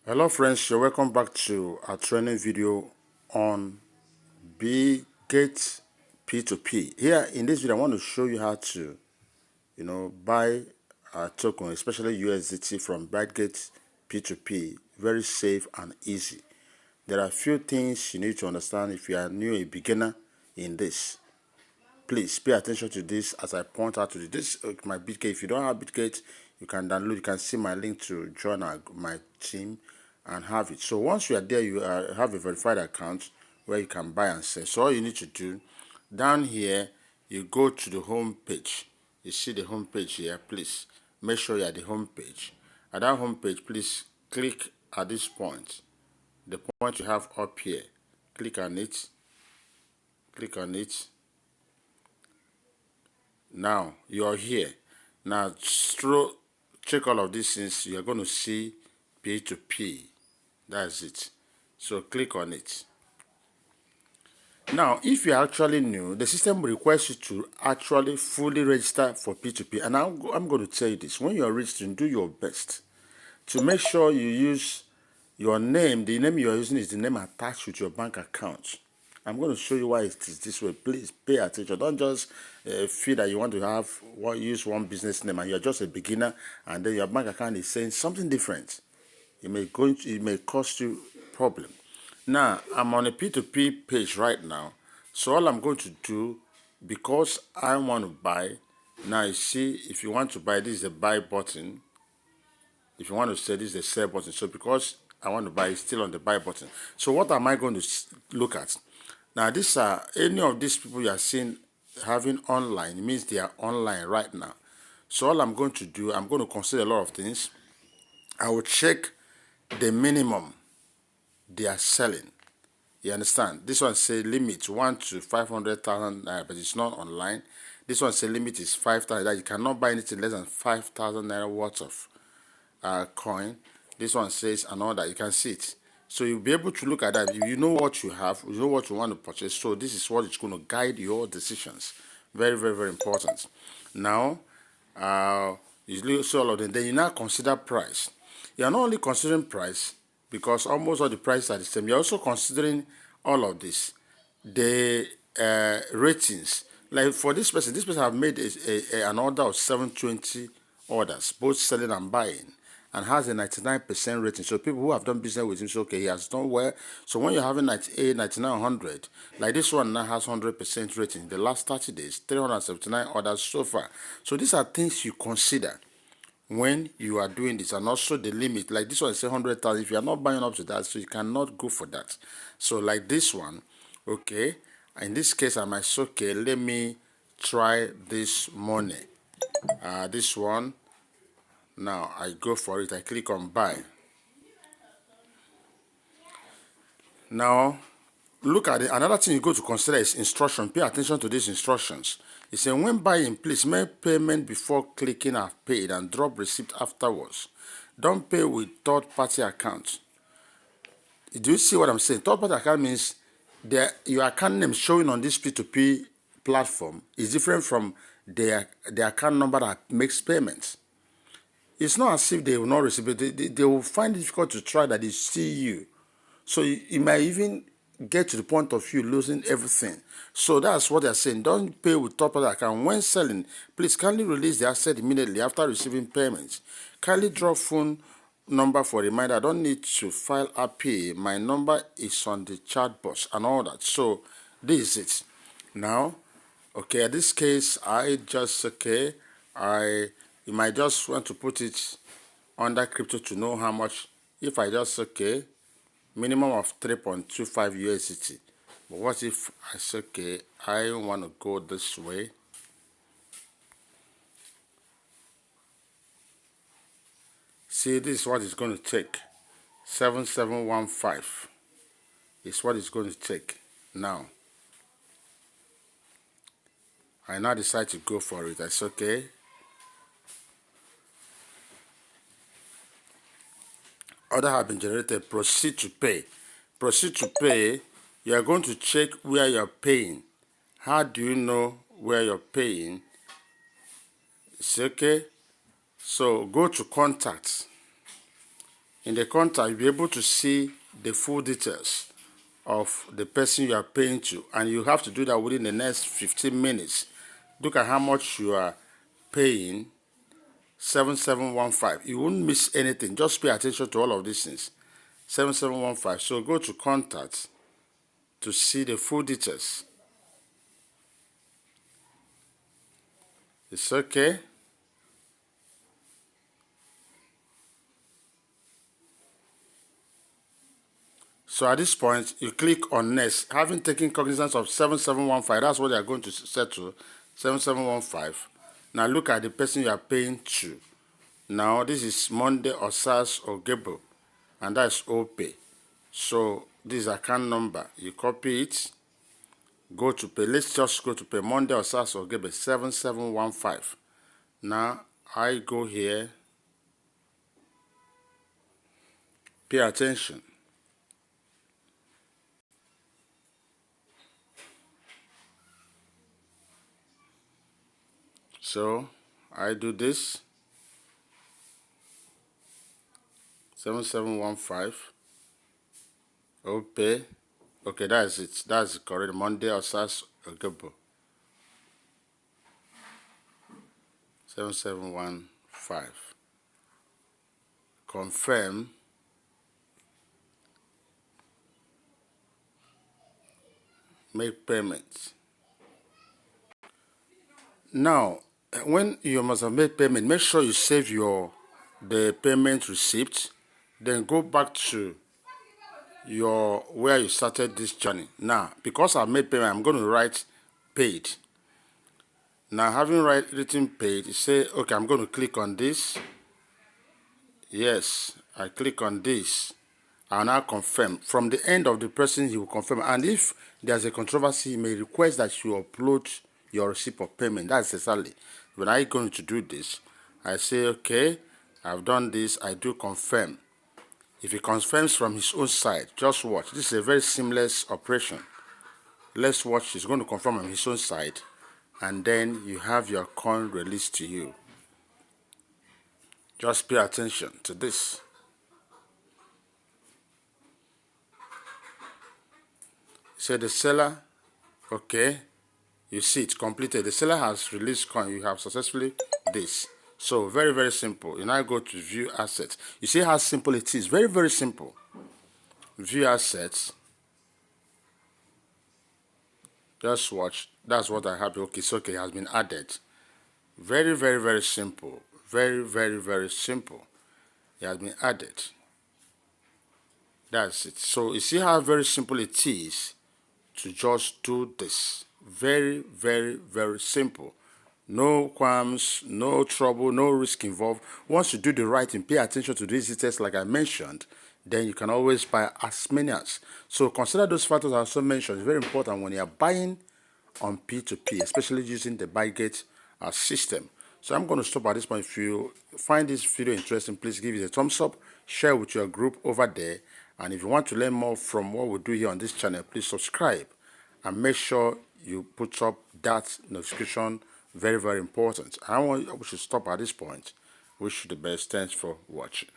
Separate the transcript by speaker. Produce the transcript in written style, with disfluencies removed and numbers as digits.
Speaker 1: Hello friends, you're welcome back to our training video on Bitget P2P. Here in this video I want to show you how to buy a token, especially USDT from Bitget P2P, very safe and easy. There are a few things you need to understand if you are new, a beginner in this. Please pay attention to this as I point out to you. This is my Bitget. If you don't have Bitget, you can download. You can see my link to join my team and have it. So once you are there, you have a verified account where you can buy and sell. So all you need to do, down here, you go to the home page. You see the home page here. Please make sure you're at the home page. At that home page, please click at this point. The point you have up here. Click on it. Click on it. Now you're here. Now check all of these things. You're going to see P2P. That's it. So click on it. Now, if you're actually new, the system will request you to actually fully register for P2P. And I'm going to tell you this. When you're registering, do your best to make sure you use your name. The name you're using is the name attached with your bank account. I'm going to show you why it is this way. Please pay attention. Don't just feel that you want to use one business name and you're just a beginner and then your bank account is saying something different. It may cost you problem. Now, I'm on a P2P page right now. So all I'm going to do, because I want to buy, now you see, if you want to buy, this is the buy button. If you want to sell, this is the sell button. So because I want to buy, it's still on the buy button. So what am I going to look at? Now, these are any of these people you are seeing having online. It means they are online right now. So all I'm going to do, I'm going to consider a lot of things. I will check the minimum they are selling. You understand? This one say limit 1 to 500,000 naira, but it's not online. This one say limit is 5,000. That you cannot buy anything less than 5,000 naira worth of coin. This one says another. You can see it. So you'll be able to look at that. If you know what you have, you know what you want to purchase. So this is what is going to guide your decisions. Very, very, very important. Now, you see all of them. Then you now consider price. You are not only considering price because almost all the prices are the same. You're also considering all of this. The ratings. Like for this person have made an order of 720 orders, both selling and buying, and has a 99% rating. So people who have done business with him say, okay, he has done well. So when you're having 98, 99, 100, like this one now has 100% rating. The last 30 days, 379 orders so far. So these are things you consider when you are doing this, and also the limit. Like this one say 100,000. If you are not buying up to that, so you cannot go for that. So like this one, okay, in this case I might say, okay, let me try this money. This one. Now I go for it. I click on buy. Now look at it. Another thing you go to consider is instruction. Pay attention to these instructions. It says when buying, please make payment before clicking I've paid and drop receipt afterwards. Don't pay with third-party account. Do you see what I'm saying? Third-party account means your account name showing on this P2P platform is different from the account number that makes payments. It's not as if they will not receive it. They will find it difficult to try that they see you. So you might even get to the point of you losing everything. So that's what they're saying. Don't pay with third-party account. When selling, please kindly release the asset immediately after receiving payments. Kindly drop phone number for reminder. I don't need to file RPA. My number is on the chat box and all that. So this is it. Now, okay, in this case, I just, okay, you might just want to put it under crypto to know how much. If I just, okay, minimum of 3.25 USDT. But what if I say, okay, I want to go this way. See, this is what it's going to take. 7715 is what it's going to take. Now, I now decide to go for it. I say, okay. Order have been generated. Proceed to pay. Proceed to pay. You are going to check where you're paying. How do you know where you're paying? It's okay. So go to contacts. In the contact, you'll be able to see the full details of the person you are paying to, and you have to do that within the next 15 minutes. Look at how much you are paying. 7715. You won't miss anything. Just pay attention to all of these things. 7715. So go to contact to see the full details. It's okay. So at this point, you click on next. Having taken cognizance of 7715, that's what they are going to set to. 7715. Now look at the person you are paying to. Now this is Monday or SARS or Gable, and that's OPay. So this is account number. You copy it. Go to pay. Let's just go to pay Monday or SARS or Gable 7715. Now I go here. Pay attention. So I do this 7715. OPay. Okay, that's it. That's correct. Monday or SARS or Gable 7715. Confirm. Make payments. Now, when you must have made payment, make sure you save the payment receipt. Then go back to where you started this journey. Now, because I've made payment, I'm going to write paid. Now, having written paid, you say, okay, I'm going to click on this. Yes, I click on this. I'll now confirm. From the end of the person, he will confirm. And if there's a controversy, he may request that you upload your receipt of payment. That's exactly. When I'm going to do this, I say, okay, I've done this. I do confirm. If he confirms from his own side, just watch. This is a very seamless operation. Let's watch. He's going to confirm on his own side, and then you have your coin released to you. Just pay attention to this. So the seller, okay, you see it's completed. The seller has released coin. You have successfully this. So very, very simple. You now go to view assets. You see how simple it is. Very, very simple. View assets. Just watch. That's what I have. Okay, it's okay. It has been added. Very, very, very simple. Very, very, very simple. It has been added. That's it. So you see how very simple it is to just do this. Very, very, very simple. No qualms, no trouble, no risk involved. Once you do the right and pay attention to these details like I mentioned, then you can always buy as many as. So consider those factors I also mentioned. It's very important when you're buying on P2P, especially using the Bitget system. So I'm going to stop at this point. If you find this video interesting, please give it a thumbs up, share with your group over there. And if you want to learn more from what we do here on this channel, please subscribe and make sure you put up that notification. Very, very important. We should stop at this point. Wish you the best. Thanks for watching.